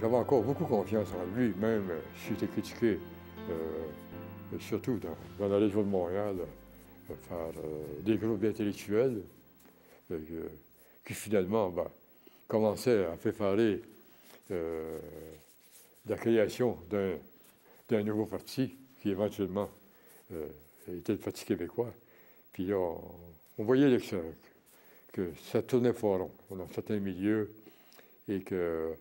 j'avais encore beaucoup confiance en lui, même si j'étais critiqué, surtout dans la région de Montréal, par des groupes d'intellectuels qui finalement commençaient à préparer la création d'un nouveau parti qui éventuellement était le Parti québécois. Puis là, on voyait que ça tournait pas rond dans certains milieux et que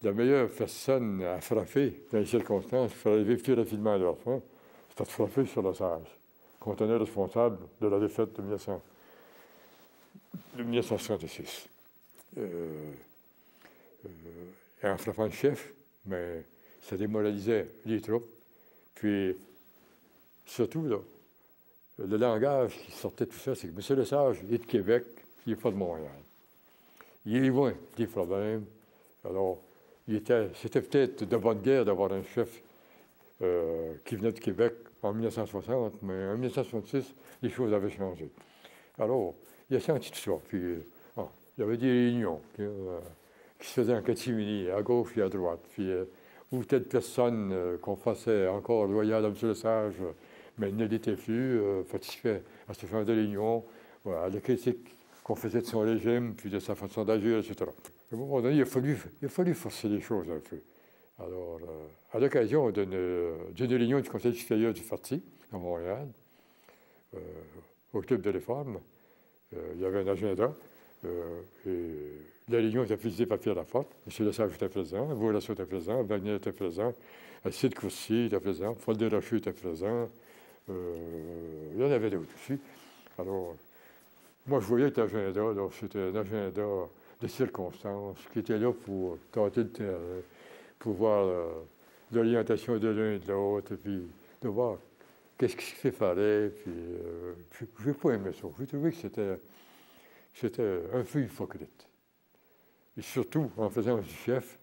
la meilleure personne à frapper dans les circonstances pour arriver plus rapidement à leur fin, c'était de frapper sur le sage, qu'on tenait responsable de la défaite de 1966. Et en frappant le chef, mais ça démoralisait les troupes. Puis, surtout, là, le langage qui sortait de tout ça, c'est que M. Lesage est de Québec, il n'est pas de Montréal. Il est loin des problèmes. Alors, c'était peut-être de bonne guerre d'avoir un chef qui venait de Québec en 1960, mais en 1966, les choses avaient changé. Alors, il a senti tout ça. Puis, il y avait des réunions qui se faisaient en catimini, à gauche et à droite. Puis, où telle personne qu'on pensait encore loyale à M. Lesage, mais il ne l'était plus, participait à ce genre de réunion, voilà, à la critique qu'on faisait de son régime, puis de sa façon d'agir, etc. À un moment donné, il a fallu forcer les choses un peu. Alors, à l'occasion d'une réunion du Conseil supérieur du parti, à Montréal, au Club de réforme, il y avait un agenda, et la réunion était présidée par Pierre Laforte, M. Lesage était présent, Bourassa était présent, Wagner était présent, Sid Coursier était présent, Paul Desrochers était présent, il y en avait d'autres aussi. Alors, moi, je voyais cet agenda, c'était un agenda de circonstances qui était là pour tenter le terrain, pour voir l'orientation de l'un et de l'autre, puis de voir qu'est-ce qu'il se fallait. Puis, je n'ai pas aimé ça. J'ai trouvé que c'était un peu hypocrite. Et surtout en faisant du chef,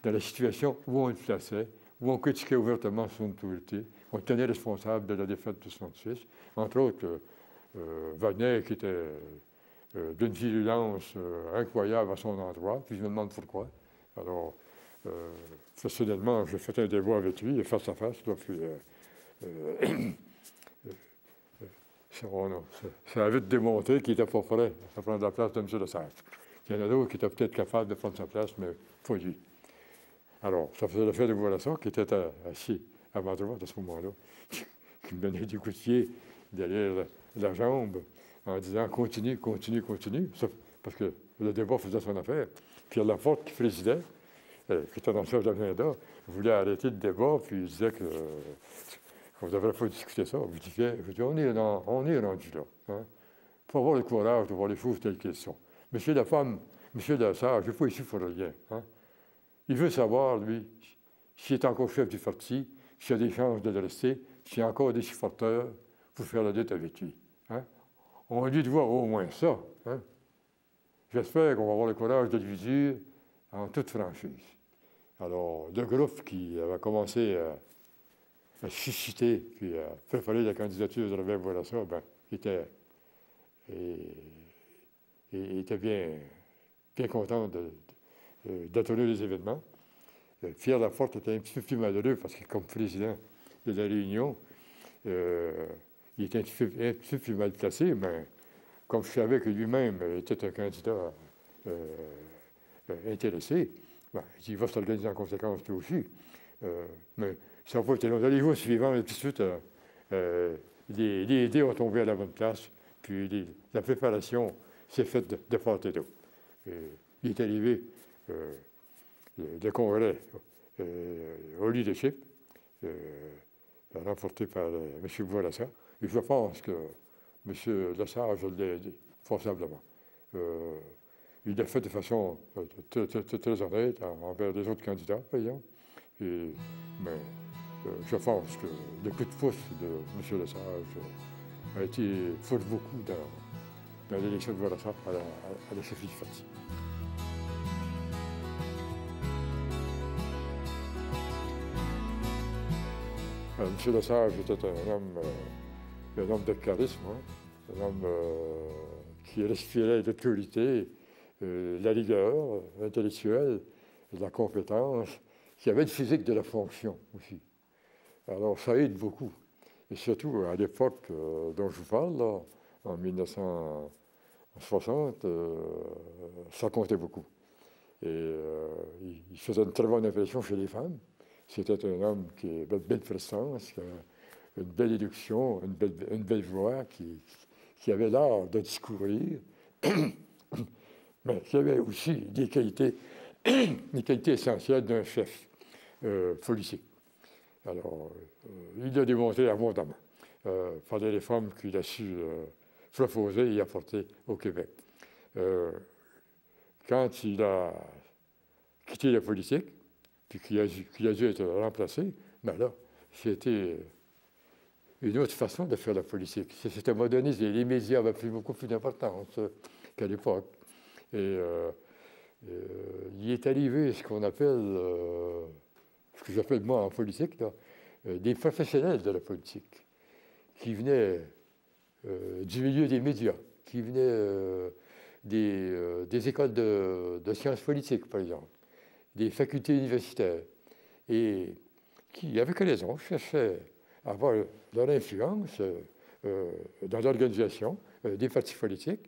dans la situation où on le plaçait, où on critiquait ouvertement son autorité, on tenait responsable de la défaite de 1966. Entre autres, Wagner, qui était d'une virulence incroyable à son endroit, puis je me demande pourquoi. Alors, personnellement, j'ai fait un débat avec lui, face à face, là, puis ça a vite démontré qu'il n'était pas prêt à prendre la place de M. Lesage. Il y en a d'autres qui étaient peut-être capables de prendre sa place, mais pas lui. Alors, ça faisait l'effet de Bourassa, qui était assis à ma droite à ce moment-là, qui me donnait des coups de pied derrière la jambe en disant « continue, continue, continue », parce que le débat faisait son affaire. Pierre Laforte, qui présidait, qui était dans le chef d'agenda, voulait arrêter le débat, puis il disait qu'on ne devrait pas discuter ça. Je dis on est rendu là. Hein? Il faut avoir le courage de voir les choses telles qu'elles sont. Monsieur Lafemme, Monsieur Lesage, je ne suis pas ici pour rien. Hein? Il veut savoir, lui, s'il est encore chef du parti, s'il y a des chances de le rester, s'il y a encore des supporters pour faire la dette avec lui. Hein? On lui doit au moins ça. Hein? J'espère qu'on va avoir le courage de lui dire en toute franchise. Alors, le groupe qui avait commencé à susciter puis à préparer la candidature de Robert Bourassa, était bien content d'atteindre les événements. Pierre Laforte était un petit peu plus malheureux parce que, comme président de la Réunion, il était un petit peu plus mal placé, mais comme je savais que lui-même était un candidat intéressé, il va s'organiser en conséquence lui aussi. Mais ça n'a pas été long. Dans les jours suivants, tout de suite, les idées ont tombé à la bonne place, puis la préparation s'est faite de part et d'autre. Il est arrivé le congrès au leadership, remporté par M. Bourassa. Et je pense que M. Lesage l'a aidé, forcément. Il l'a fait de façon très honnête envers les autres candidats, par exemple. Mais je pense que le coup de pouce de M. Lesage a été pour beaucoup dans l'élection de Bourassa à la chefferie du parti. M. Lesage était un homme de charisme, hein? Un homme qui respirait l'autorité, la rigueur intellectuelle, de la compétence, qui avait le physique de la fonction aussi. Alors, ça aide beaucoup. Et surtout, à l'époque dont je vous parle, là, en 1960, ça comptait beaucoup. Et il faisait une très bonne impression chez les femmes. C'était un homme qui avait une belle prestance, une belle éducation, une belle voix, qui avait l'art de discourir, mais qui avait aussi des qualités essentielles d'un chef policier. Alors, il l'a démontré abondamment par les réformes qu'il a su proposer et apporter au Québec. Quand il a quitté la politique, puis qu'il a dû être remplacé, ben là, c'était une autre façon de faire la politique. C'était modernisé. Les médias avaient pris beaucoup plus d'importance qu'à l'époque. Et il est arrivé ce qu'on appelle, ce que j'appelle moi en politique, là, des professionnels de la politique, qui venaient du milieu des médias, qui venaient des écoles de sciences politiques, par exemple, des facultés universitaires, et qui, avec raison, cherchaient à avoir leur influence dans l'organisation des partis politiques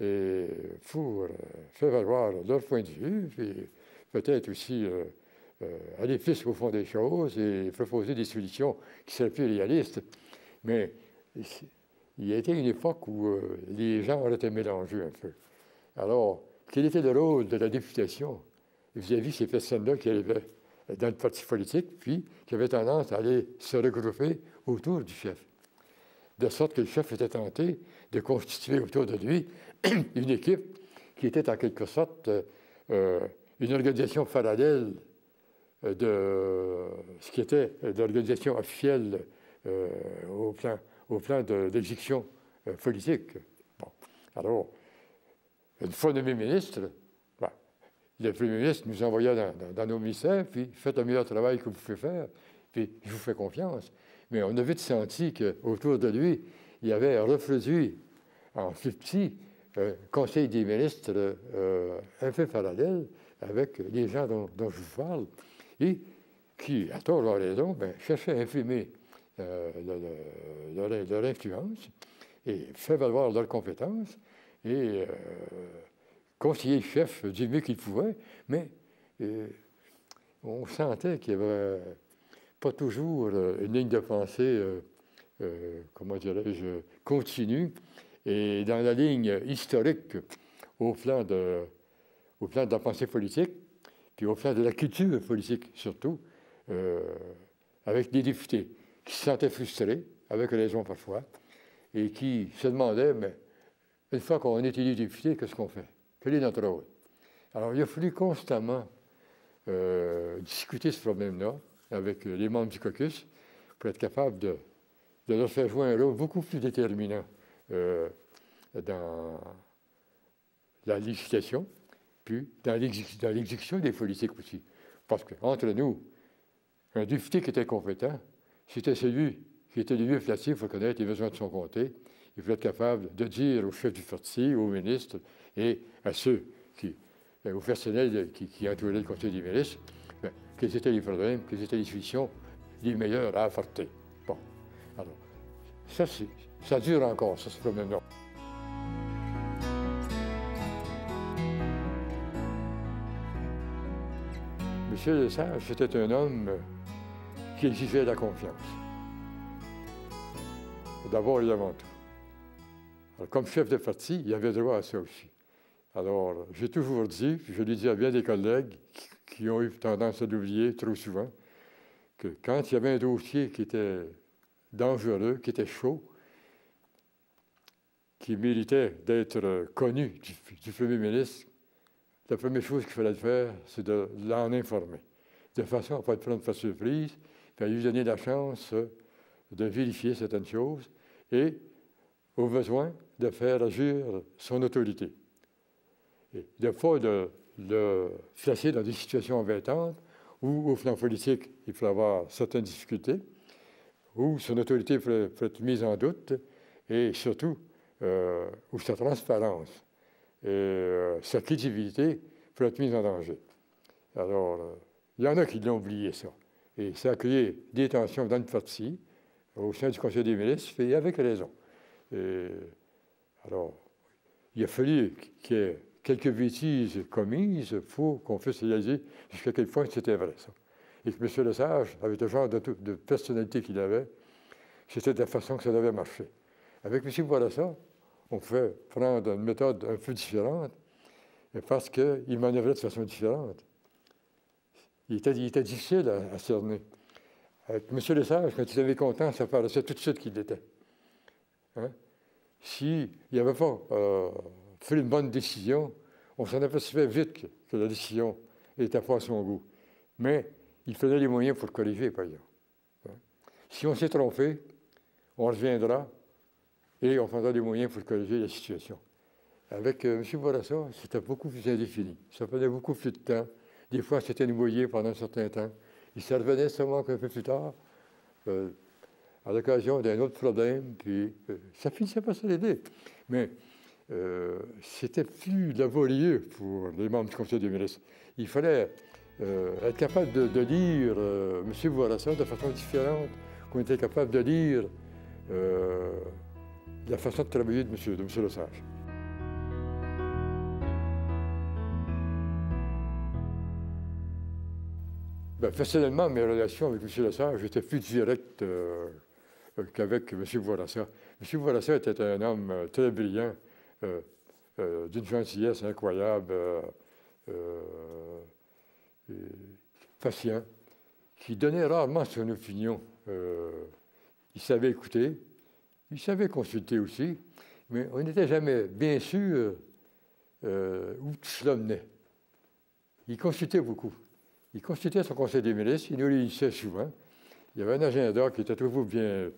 et pour faire valoir leur point de vue, puis peut-être aussi aller plus au fond des choses et proposer des solutions qui seraient plus réalistes. Mais il y a été une époque où les gens auraient été mélangés un peu. Alors, quel était le rôle de la députation vis-à-vis ces personnes-là qui arrivaient dans le parti politique, puis qui avaient tendance à aller se regrouper autour du chef? De sorte que le chef était tenté de constituer autour de lui une équipe qui était en quelque sorte une organisation parallèle de ce qui était l'organisation officielle au plan de l'exécution politique. Bon. Alors, une fois nommé ministre, le premier ministre nous envoya dans nos ministères, puis faites le meilleur travail que vous pouvez faire, puis je vous fais confiance. Mais on a vite senti qu'autour de lui, il y avait reproduit en plus petit conseil des ministres un peu parallèle avec les gens dont je vous parle, et qui, à tort ou à raison, cherchaient à imprimer leur influence et faire valoir leurs compétences et conseiller le chef du mieux qu'il pouvait, mais on sentait qu'il n'y avait pas toujours une ligne de pensée, comment dirais-je, continue, et dans la ligne historique au plan de la pensée politique, puis au plan de la culture politique surtout, avec des députés qui se sentaient frustrés, avec raison parfois, et qui se demandaient, mais une fois qu'on est élu député, qu'est-ce qu'on fait? Quel est notre rôle? Alors, il a fallu constamment discuter ce problème-là avec les membres du caucus pour être capable de leur faire jouer un rôle beaucoup plus déterminant dans la législation, puis dans l'exécution des politiques aussi. Parce qu'entre nous, un député qui était compétent, c'était celui qui était le mieux placé pour connaître les besoins de son comté. Il faut être capable de dire au chef du parti, aux ministres et à au personnel qui entourait le conseil des ministres, quels étaient les problèmes, quelles étaient les solutions les meilleures à apporter. Bon, alors, ça dure encore, ce problème-là. M. Lesage, c'était un homme qui exigeait la confiance. D'abord et avant tout. Alors, comme chef de parti, il avait droit à ça aussi. Alors, j'ai toujours dit, puis je l'ai dit à bien des collègues qui ont eu tendance à l'oublier trop souvent, que quand il y avait un dossier qui était dangereux, qui était chaud, qui méritait d'être connu du premier ministre, la première chose qu'il fallait faire, c'est de l'en informer, de façon à ne pas être prendre par surprise, puis à lui donner la chance de vérifier certaines choses et, au besoin, de faire agir son autorité. Et de ne pas le placer dans des situations embêtantes où, au plan politique, il peut avoir certaines difficultés, où son autorité peut être mise en doute, et surtout, où sa transparence et sa crédibilité peut être mise en danger. Alors, il y en a qui l'ont oublié, ça. Et ça a créé des tensions dans le parti, au sein du Conseil des ministres, et avec raison. Et, alors, il a fallu qu'il y ait quelques bêtises commises pour qu'on puisse réaliser jusqu'à quel point c'était vrai, ça. Et que M. Lesage, avec le genre de personnalité qu'il avait, c'était de la façon que ça devait marcher. Avec M. Bourassa, on pouvait prendre une méthode un peu différente, parce qu'il manœuvrait de façon différente. Il était difficile à cerner. Avec M. Lesage, quand il avait content, ça paraissait tout de suite qu'il l'était. Hein? S'il n'avait pas fait une bonne décision, on s'en apercevait vite que la décision n'était pas à son goût. Mais il fallait les moyens pour le corriger, par exemple. Hein? Si on s'est trompé, on reviendra et on prendra les moyens pour corriger la situation. Avec M. Bourassa, c'était beaucoup plus indéfini. Ça prenait beaucoup plus de temps. Des fois, c'était noyé pendant un certain temps. Il se revenait seulement qu'un peu plus tard, à l'occasion d'un autre problème, puis ça finissait par se l'aider. Mais c'était plus laborieux pour les membres du Conseil des ministres. Il fallait être capable de lire M. Bourassa de façon différente qu'on était capable de lire la façon de travailler de M. Lesage. Bien, personnellement, mes relations avec M. Lesage étaient plus directes qu'avec M. Bourassa. M. Bourassa était un homme très brillant, d'une gentillesse incroyable, patient, qui donnait rarement son opinion. Il savait écouter, il savait consulter aussi, mais on n'était jamais bien sûr où tout cela menait. Il consultait beaucoup. Il consultait son conseil des ministres, il nous réunissait souvent. Il y avait un agenda qui était toujours bien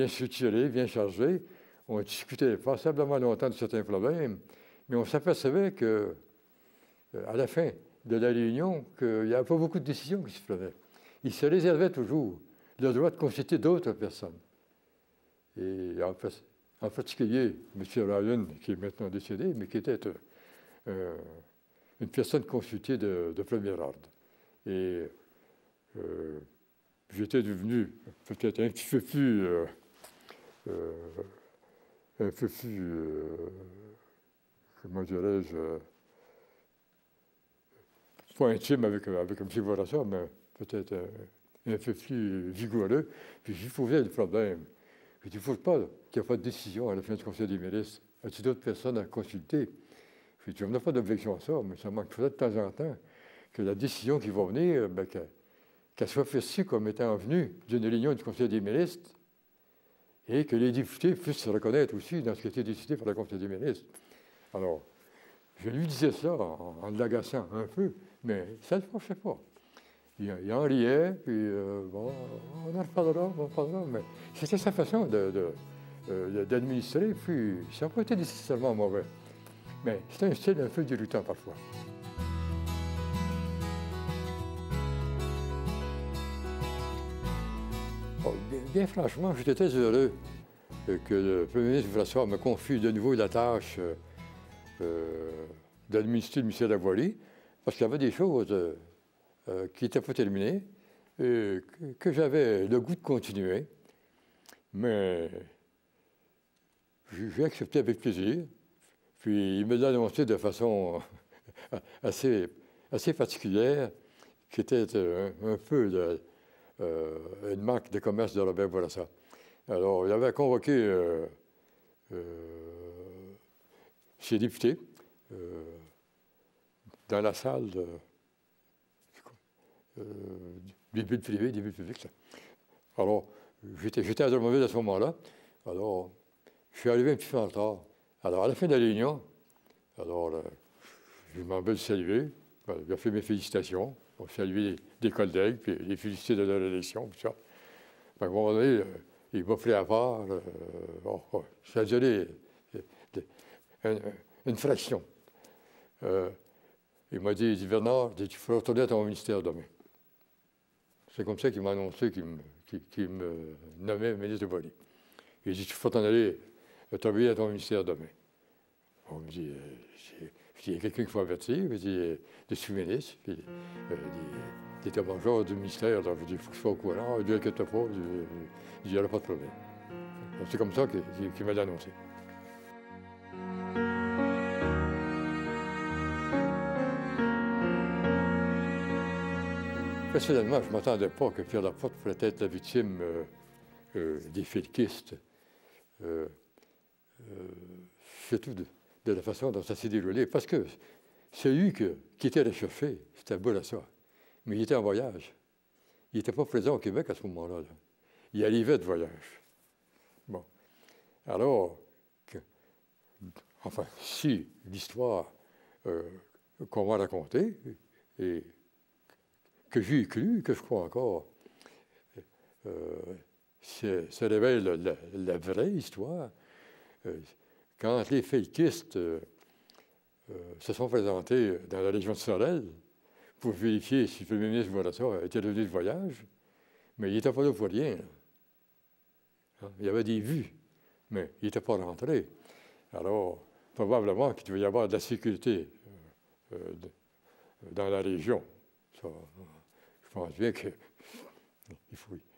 structuré, bien chargé. On discutait passablement longtemps de certains problèmes, mais on s'apercevait que, à la fin de la réunion, qu'il n'y avait pas beaucoup de décisions qui se prenaient. Il se réservait toujours le droit de consulter d'autres personnes. Et en particulier, M. Ryan, qui est maintenant décédé, mais qui était une personne consultée de premier ordre. Et j'étais devenu peut-être un petit peu plus comment dirais-je, pas intime avec M. Bourassa, mais peut-être un peu plus vigoureux. Puis j'y posais le problème. Je dis, il ne faut pas qu'il n'y ait pas de décision à la fin du Conseil des ministres. As-tu d'autres personnes à consulter? Je dis, on n'a pas d'objection à ça, mais ça manque de temps en temps que la décision qui va venir, ben, qu'elle soit perçue comme étant venue d'une réunion du Conseil des ministres et que les députés puissent se reconnaître aussi dans ce qui a été décidé par le Conseil des ministres. Alors, je lui disais ça en l'agaçant un peu, mais ça ne marchait pas. Il en riait, puis bon, on en reparlera, mais c'était sa façon d'administrer, puis ça n'a pas été nécessairement mauvais. Mais c'était un style un peu déroutant parfois. Bon, bien franchement, j'étais très heureux que le Premier ministre Bourassa me confie de nouveau la tâche d'administrer le ministère de la Voirie, parce qu'il y avait des choses qui n'étaient pas terminées, que j'avais le goût de continuer. Mais j'ai accepté avec plaisir. Puis il me l'a annoncé de façon assez particulière, qui était un peu une marque de commerce de Robert Bourassa. Alors, il avait convoqué ses députés dans la salle des bulles privées, des bulles publiques. Là. Alors, j'étais à Drummondville à ce moment-là. Alors, je suis arrivé un petit peu en retard. Alors, à la fin de la réunion, alors, je m'en vais le saluer. Il a fait mes félicitations. On salué des collègues, puis les féliciter de leur élection, tout ça. À un moment donné, il m'a pris à part. Ça a duré une fraction. Il m'a dit, Bernard, tu faut retourner à ton ministère demain. C'est comme ça qu'il m'a annoncé qu'il me nommait ministre de Voirie. Il dit, tu faut t'en aller travailler à ton ministère demain. On me dit, qu'il y a quelqu'un qu'il faut avertir, des sous-ministres, puis des états-majors du ministère. Alors, il faut que je sois au courant. Il dit, inquiète pas, il n'y aura pas de problème. C'est comme ça qu'il m'a annoncé. Personnellement, je ne m'attendais pas que Pierre Laporte pourrait être la victime des felkistes. Surtout de la façon dont ça s'est déroulé. Parce que celui qui était recherché, c'était Bourassa. Mais il était en voyage. Il n'était pas présent au Québec à ce moment-là. Là. Il arrivait de voyage. Bon. Alors, enfin, si l'histoire qu'on m'a racontée, et que j'ai cru, que je crois encore, ça révèle la vraie histoire. Quand les felkistes se sont présentés dans la région de Sorel pour vérifier si le premier ministre Bourassa était revenu de voyage, mais il n'était pas là pour rien. Il y avait des vues, mais il n'était pas rentré. Alors, probablement qu'il devait y avoir de la sécurité dans la région. Ça, je pense bien qu'il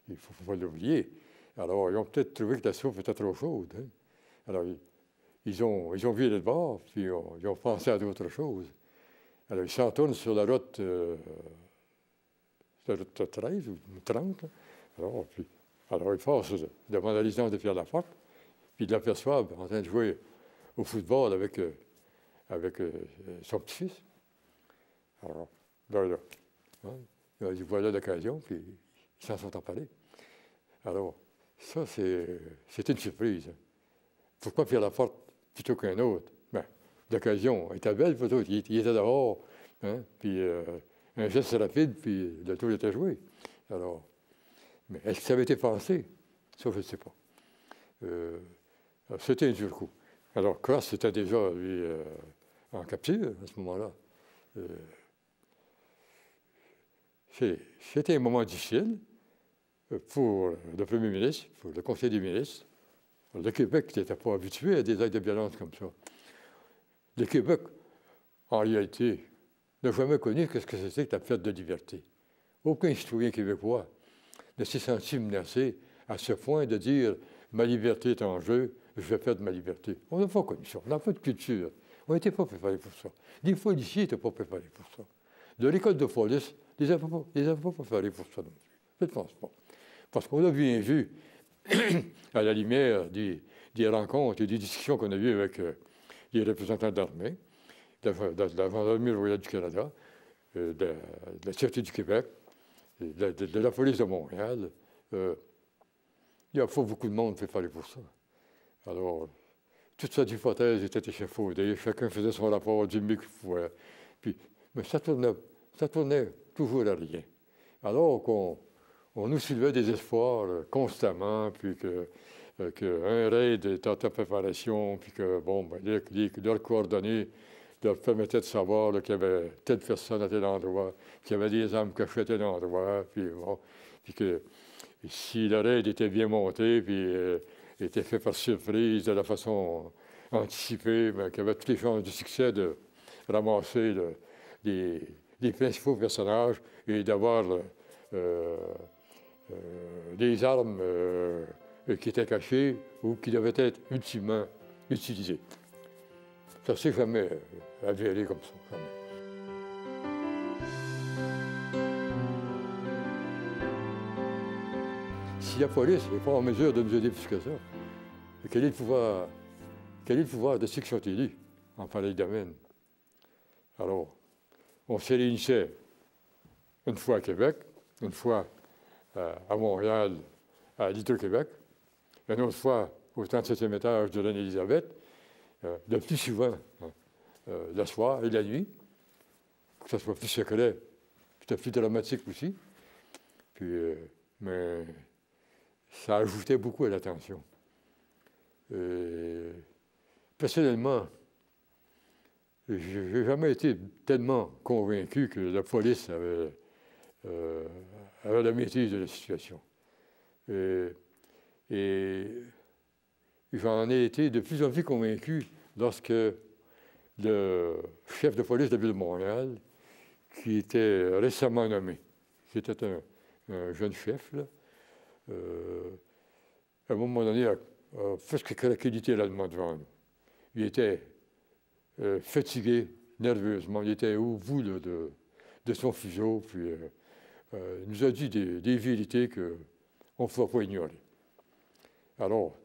ne faut pas l'oublier. Alors, ils ont peut-être trouvé que la soupe était trop chaude. Hein? Alors, ils ont viré de bord, puis ils ont pensé à d'autres choses. Alors, ils s'en tournent sur la route 13 ou 30. Alors ils passent devant la résidence de Pierre Laporte, puis ils l'aperçoivent en train de jouer au football avec son petit-fils. Alors, ils voient là l'occasion, puis ils s'en sont emparés. Alors, ça, c'est une surprise. Pourquoi Pierre Laporte plutôt qu'un autre? Bien, l'occasion était belle pour eux. Il était dehors, hein, puis un geste rapide, puis le tour était joué. Alors, mais est-ce que ça avait été pensé? Ça, je ne sais pas. C'était un dur coup. Alors, Cross était déjà, lui, en capture à ce moment-là. C'était un moment difficile pour le premier ministre, pour le conseil des ministres. Le Québec n'était pas habitué à des actes de violence comme ça. Le Québec, en réalité, n'a jamais connu ce que c'était que la perte de liberté. Aucun citoyen québécois ne s'est senti menacé à ce point de dire « ma liberté est en jeu, je vais perdre ma liberté ». On n'a pas connu ça, on n'a pas de culture. On n'était pas préparé pour ça. Les policiers n'étaient pas préparés pour ça. De l'école de police, ils n'avaient pas préparés pour ça non plus. Je ne pense pas. Parce qu'on a bien vu, à la lumière des rencontres et des discussions qu'on a eues avec les représentants de l'armée, de la Gendarmerie royale du Canada, de la Sûreté du Québec, de la police de Montréal, il n'y a pas beaucoup de monde préparé pour ça. Alors, toutes ces hypothèses étaient échafaudées, chacun faisait son rapport du mieux qu'il pouvait. Mais ça tournait toujours à rien. Alors qu'on nous soulevait des espoirs constamment, puis qu'un raid était en préparation, puis que, leurs coordonnées leur permettaient de savoir qu'il y avait telle personne à tel endroit, qu'il y avait des armes cachées à tel endroit, puis que si le raid était bien monté, puis était fait par surprise, de la façon anticipée, qu'il y avait toutes les chances de succès de ramasser les principaux personnages et d'avoir des armes qui étaient cachées ou qui devaient être ultimement utilisées. Ça ne s'est jamais avéré comme ça, jamais. Si la police n'est pas en mesure de nous aider plus que ça, quel est le pouvoir de ceux qui sont élus en pareil domaine? Alors, on s'est réunissait une fois à Québec, une fois à Montréal, à l'Hydro-Québec, une autre fois au 37e étage de Reine-Élisabeth, le plus souvent le soir et la nuit, que ça soit plus secret, peut-être plus dramatique aussi. Mais ça ajoutait beaucoup à la tension. Personnellement, je n'ai jamais été tellement convaincu que la police avait la maîtrise de la situation. Et j'en ai été de plus en plus convaincu lorsque le chef de police de la ville de Montréal, qui était récemment nommé. C'était un jeune chef, là. À un moment donné, a presque craqué littéralement devant nous. Il était fatigué, nerveusement. Il était au bout là, de son fuseau, puis il nous a dit des vérités qu'on ne pouvait pas ignorer. Alors,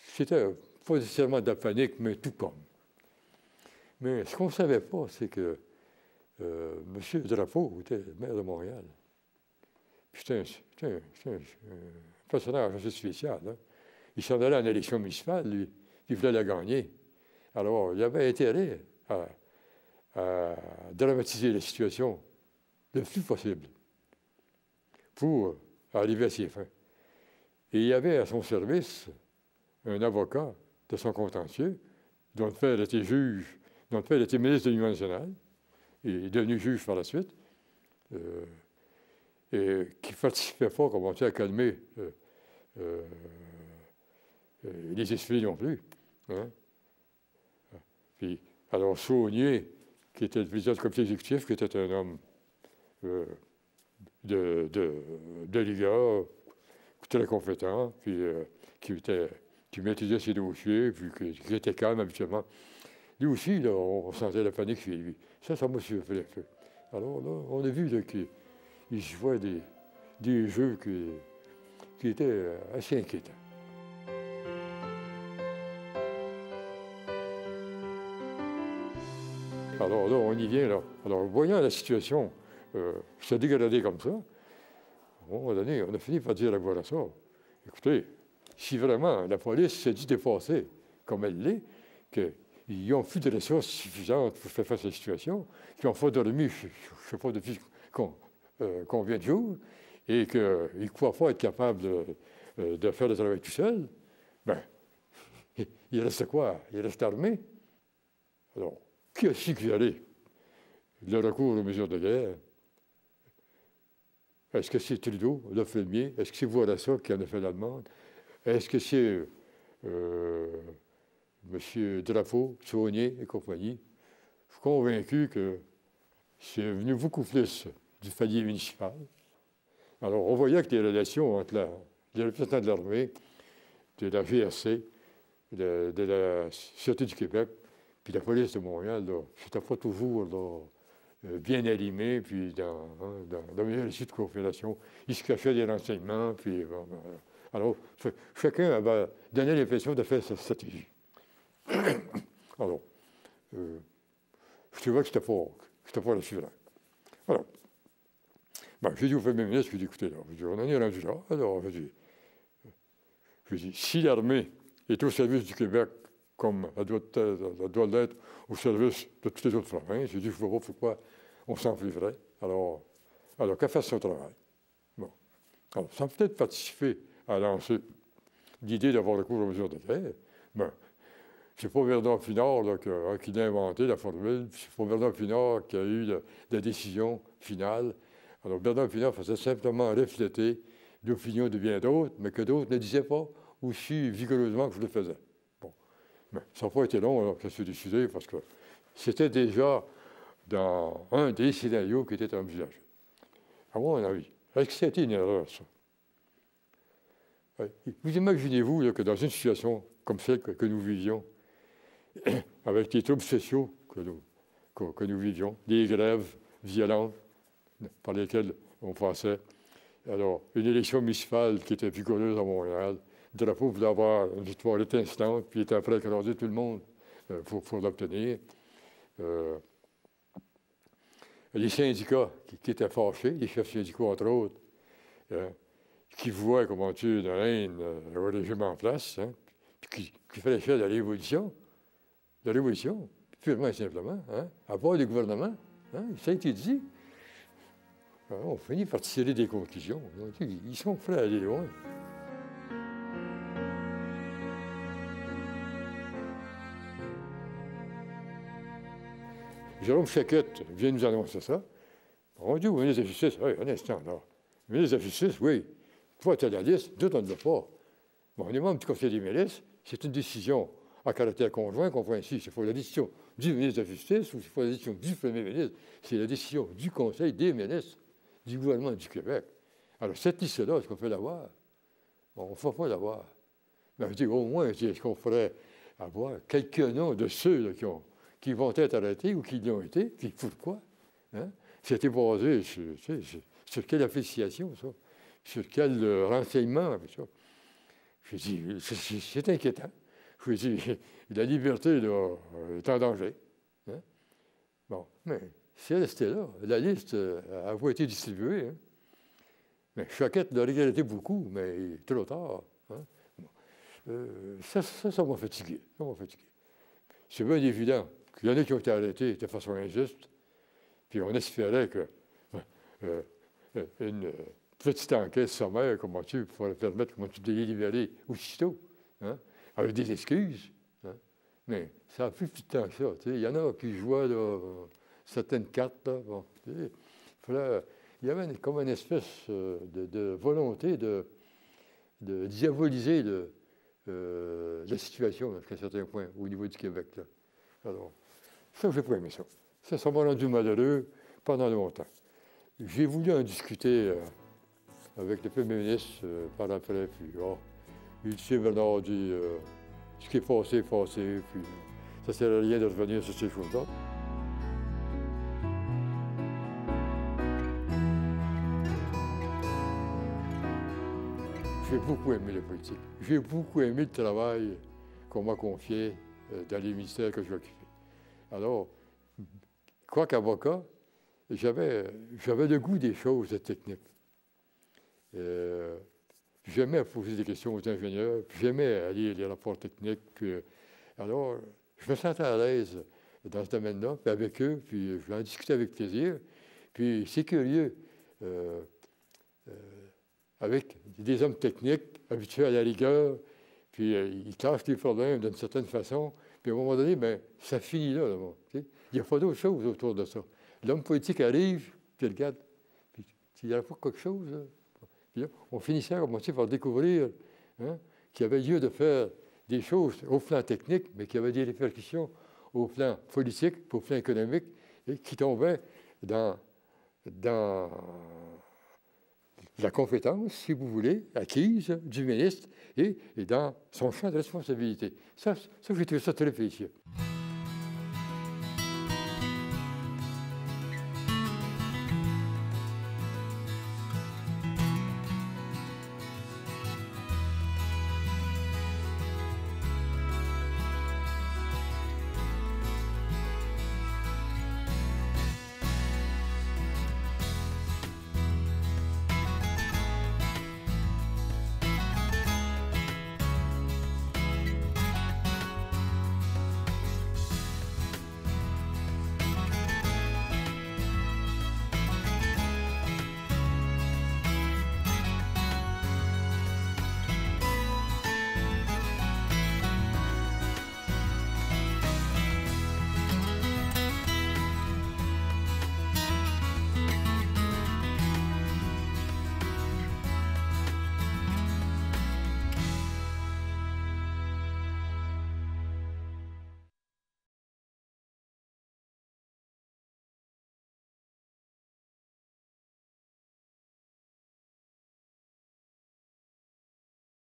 c'était pas nécessairement de la panique, mais tout comme. Mais ce qu'on ne savait pas, c'est que M. Drapeau était maire de Montréal. C'était un personnage assez spécial. Hein? Il s'en allait en élection municipale, lui. Il voulait la gagner. Alors, il avait intérêt à dramatiser la situation le plus possible pour arriver à ses fins. Et il y avait à son service un avocat de son contentieux, dont le père était juge, dont le père était ministre de l'Union nationale, et est devenu juge par la suite, et qui ne participait pas, comme on dit, à calmer les esprits non plus. Hein? Puis, alors, Saunier, qui était le président du comité exécutif, qui était un homme de rigueur, très compétent, puis qui maîtrisait ses dossiers, puis qui était calme habituellement. Lui aussi, là, on sentait la panique chez lui. Ça m'a surpris un peu. Alors là, on a vu qu'il jouait des jeux qui étaient assez inquiétants. Alors là, on y vient, là. Alors, voyant la situation se dégrader comme ça, à un moment donné, on a fini par dire à Bourassa, écoutez, si vraiment la police s'est dit dépassée comme elle l'est, qu'ils n'ont plus de ressources suffisantes pour faire face à la situation, qu'ils n'ont pas dormi, je ne sais pas depuis combien de jours, et qu'ils ne croient pas être capables de faire le travail tout seul, bien, il reste quoi? Il reste armé. Alors, qui a suggéré le recours aux mesures de guerre? Est-ce que c'est Trudeau, le premier? Est-ce que c'est Bourassa qui en a fait la demande? Est-ce que c'est M. Drapeau, Saunier et compagnie? Je suis convaincu que c'est venu beaucoup plus du palier municipal. Alors, on voyait que les relations entre les représentants de l'armée, de la GRC, de la Sûreté du Québec, puis la police de Montréal, c'était pas toujours bien allumé, puis dans la meilleure issue de coopération. Ils se cachaient des renseignements, puis alors, chacun avait donné l'impression de faire sa stratégie. Alors, je trouvais que c'était pas rassurant. Alors, j'ai dit au premier ministre, je lui ai dit, écoutez, là, on en est rendu là. Alors, je lui ai dit, si l'armée est au service du Québec, comme elle doit l'être au service de toutes les autres provinces, j'ai dit, je ne vois pas pourquoi on s'en priverait. Alors qu'elle fasse son travail. Bon. Alors, sans peut-être participer à lancer l'idée d'avoir recours aux mesures de guerre, mais c'est pas Bernard Pinard qui a inventé la formule, c'est pas Bernard Pinard qui a eu la décision finale. Alors, Bernard Pinard faisait simplement refléter l'opinion de bien d'autres, mais que d'autres ne disaient pas aussi vigoureusement que je le faisais. Bon. Mais ça n'a pas été long alors que ça s'est décidé, parce que c'était déjà dans un des scénarios qui était envisagé. À mon avis, est-ce que c'était une erreur, ça? Vous imaginez-vous là, que dans une situation comme celle que nous vivions, avec les troubles sociaux que nous vivions, des grèves violentes par lesquelles on passait, alors une élection municipale qui était vigoureuse à Montréal, le Drapeau voulait avoir une victoire étincelante, puis il était prêt à écraser tout le monde pour l'obtenir. Les syndicats qui étaient fâchés, les chefs syndicaux entre autres, qui voient comment tuer une reine au régime en place, hein, puis qui fléchaient la révolution, purement et simplement, hein, à part le gouvernement, hein, ça a été dit. Alors, on finit par tirer des conclusions. Ils sont prêts à aller loin. Jérôme Chaquette vient nous annoncer ça. On dit au ministre de la Justice, oui, un instant, là. Le ministre de la Justice, oui, toi, tu as la liste, d'autres, on ne l'a pas. Bon, on est membre du Conseil des ministres, c'est une décision à caractère conjoint qu'on voit ici. C'est pas la décision du ministre de la Justice ou c'est pas la décision du Premier ministre, c'est la décision du Conseil des ministres du gouvernement du Québec. Alors, cette liste-là, est-ce qu'on peut l'avoir? Bon, on ne peut pas l'avoir. Mais je dis, au moins, est-ce qu'on pourrait avoir quelques noms de ceux là, qui vont être arrêtés ou qui l'ont été, puis pourquoi? Hein? C'était basé sur quelle appréciation, ça? Sur quel renseignement, ça? Je dis, c'est inquiétant. Je dis, la liberté là, est en danger. Hein? Bon, mais si elle restait là, la liste a été distribuée. Hein? Mais Choquette l'a regretté beaucoup, mais trop tard. Hein? Bon. Ça m'a fatigué. Ça m'a fatigué. C'est bien évident qu'il y en a qui ont été arrêtés de façon injuste, puis on espérait que une petite enquête sommaire, comment tu pourrais permettre, comment tu de les libérer aussitôt, hein, avec des excuses. Hein. Mais ça a pris plus de temps que ça. Il y en a qui jouaient là, certaines cartes. Là, bon, il y avait comme une espèce de volonté de diaboliser la situation jusqu'à un certain point au niveau du Québec. Là. Alors, ça, je n'ai pas aimé ça. Ça m'a rendu malheureux pendant longtemps. J'ai voulu en discuter avec le Premier ministre par après, puis il dit, Bernard, dit, ce qui est passé, puis ça ne sert à rien de revenir sur ces choses-là. J'ai beaucoup aimé la politique. J'ai beaucoup aimé le travail qu'on m'a confié dans les ministères que j'ai occupés. Alors, quoi qu'avocat, j'avais le goût des choses techniques. J'aimais poser des questions aux ingénieurs, puis j'aimais lire les rapports techniques. Alors, je me sentais à l'aise dans ce domaine-là, puis avec eux, puis je vais en discuter avec plaisir. Puis c'est curieux, avec des hommes techniques habitués à la rigueur, puis ils tâchent les problèmes d'une certaine façon, puis à un moment donné, bien, ça finit là. Il n'y a pas d'autre chose autour de ça. L'homme politique arrive, puis il regarde, puis il n'y a pas quelque chose. Là. Puis là, on finissait par découvrir hein, qu'il y avait lieu de faire des choses au plan technique, mais qu'il y avait des répercussions au plan politique, au plan économique, et qui tombaient dans la compétence, si vous voulez, acquise du ministre et dans son champ de responsabilité. Ça j'ai trouvé ça très précieux.